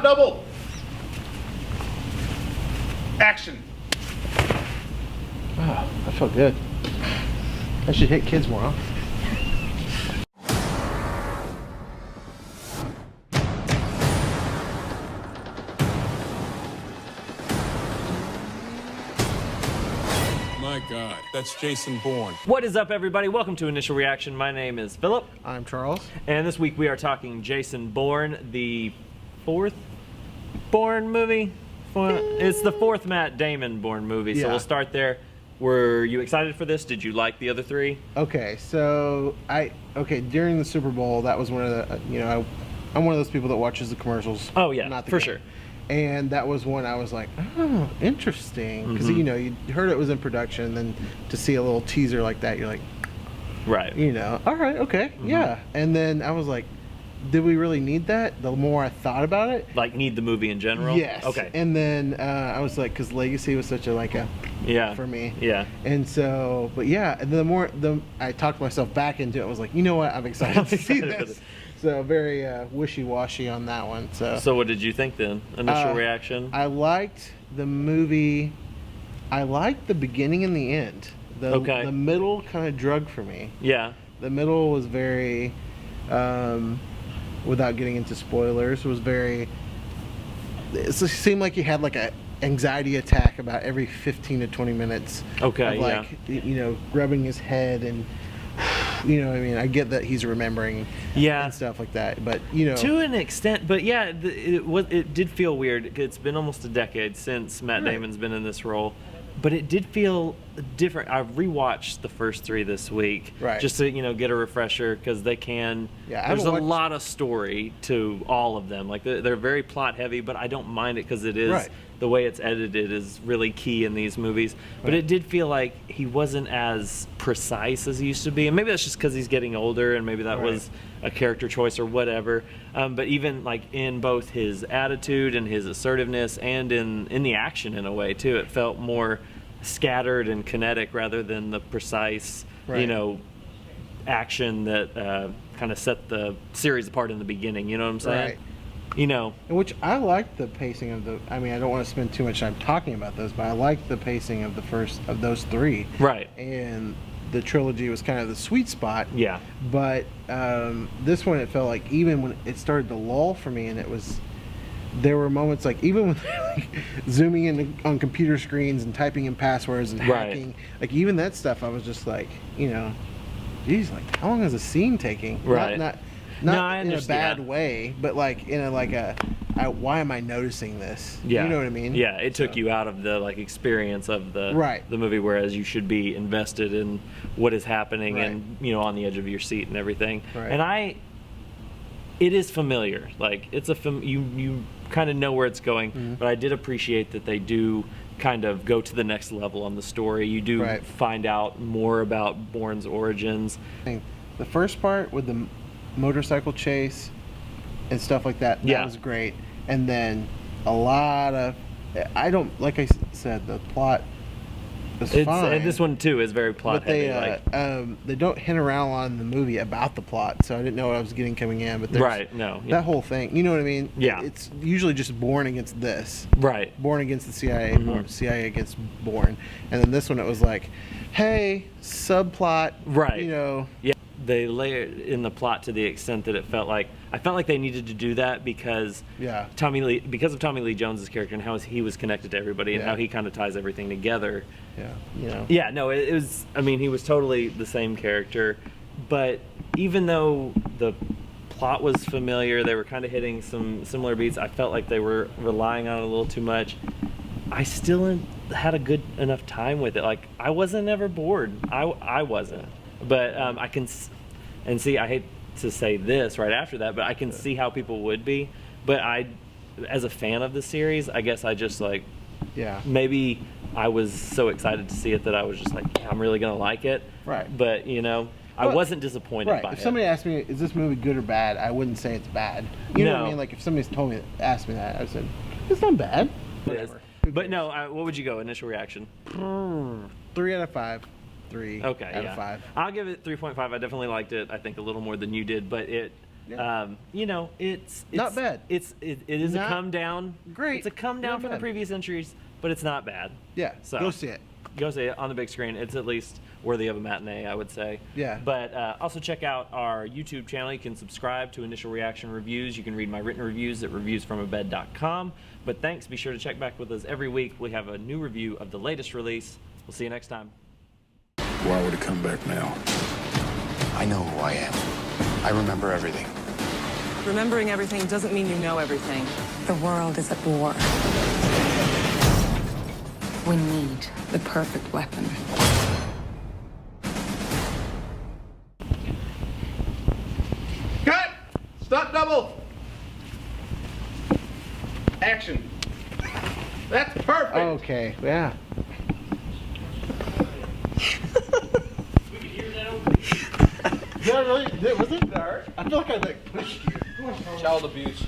Stunt double. Action. Oh, that felt good. I should hit kids more, huh? My God, that's Jason Bourne. What is up, everybody? Welcome to Initial Reaction. My name is Philip. I'm Charles. And this week we are talking Jason Bourne, the fourth Bourne movie. It's the fourth Matt Damon Bourne movie, so we'll start there. Were you excited for this? Did you like the other three? Okay, so during the Super Bowl, that was one of the, I'm one of those people that watches the commercials. Oh yeah, not the for game. sure. And that was one I was like, oh, interesting, because you heard it was in production, then to see a little teaser like that, you're like, right, all right, okay, yeah. And then I was like, did we really need that? The more I thought about it, like need the movie in general. Yes. Okay. And then I was like, because Legacy was such a for me. Yeah. And so, but yeah, and the more I talked myself back into it, I was like, you know what, I'm excited to see this. So very wishy-washy on that one. So what did you think then? Initial reaction? I liked the movie. I liked the beginning and the end. The middle kind of drug for me. Yeah. The middle was very, without getting into spoilers, was very. It seemed like you had like a anxiety attack about every 15 to 20 minutes. Okay. Of like, rubbing his head and. You know what I mean? I get that he's remembering and stuff like that, but to an extent, but yeah, it did feel weird. It's been almost a decade since Matt Damon's been in this role, but it did feel different. I rewatched the first three this week just to get a refresher, because they can. Yeah, there's a lot of story to all of them. Like they're very plot heavy, but I don't mind it because it is the way it's edited is really key in these movies. But it did feel like he wasn't as precise as he used to be, and maybe that's just because he's getting older, and maybe that was a character choice or whatever. But even like in both his attitude and his assertiveness, and in the action in a way too, it felt more scattered and kinetic rather than the precise, action that kind of set the series apart in the beginning. You know what I'm saying? Which I like the pacing of the. I mean, I don't want to spend too much time talking about those, but I like the pacing of the first of those three. Right. And the trilogy was kind of the sweet spot. Yeah. But this one, it felt like even when it started to lull for me, and it was. There were moments like even when like zooming in on computer screens and typing in passwords and hacking, like even that stuff, I was just like, geez, like how long is a scene taking? Right. Not in a bad way, but like in a why am I noticing this? Yeah. You know what I mean? Yeah, it took you out of the experience of the movie, whereas you should be invested in what is happening and on the edge of your seat and everything. Right. And it is familiar. Like it's you kind of know where it's going, but I did appreciate that they do kind of go to the next level on the story. You do find out more about Bourne's origins. The first part with the motorcycle chase and stuff like that, that was great. And then a lot of, like I said, the plot is fine. And this one too is very plot heavy. They don't hint around a lot in the movie about the plot, so I didn't know what I was getting coming in. But that whole thing, you know what I mean? Yeah. It's usually just Bourne against this. Right. Bourne against the CIA, CIA against Bourne. And then this one, it was like, hey, subplot. Right. Yeah. They layered in the plot to the extent that I felt like they needed to do that because of Tommy Lee Jones's character and how he was connected to everybody and how he kind of ties everything together. It was. I mean, he was totally the same character, but even though the plot was familiar, they were kind of hitting some similar beats. I felt like they were relying on it a little too much. I still had a good enough time with it. Like I wasn't ever bored. I wasn't. But I can, and see, I hate to say this right after that, but I can see how people would be. But as a fan of the series, I guess I just maybe I was so excited to see it that I was just like, I'm really going to like it. Right. But, I wasn't disappointed by it. If somebody asked me, is this movie good or bad, I wouldn't say it's bad. You know what I mean? Like if somebody's asked me that, I said, it's not bad. Whatever. But no, what would you go? Initial reaction? 3 out of 5. 3 out of 5. I'll give it 3.5. I definitely liked it. I think a little more than you did, but it Yeah. You know, it's not bad. It is Not a come down. great. It's a come down Not from the bad. previous entries, but it's not bad. Yeah. So Go see it. Go see it on the big screen. It's at least worthy of a matinee, I would say. Yeah. But also check out our YouTube channel. You can subscribe to Initial Reaction Reviews. You can read my written reviews at reviewsfromabed.com. But thanks. Be sure to check back with us every week. We have a new review of the latest release. We'll see you next time. Why would it come back now? I know who I am. I remember everything. Remembering everything doesn't mean you know everything. The world is at war. We need the perfect weapon. Cut! Stop double! Action. That's perfect. Okay, yeah. Did I really? Was it? I feel like I pushed you. Child abuse.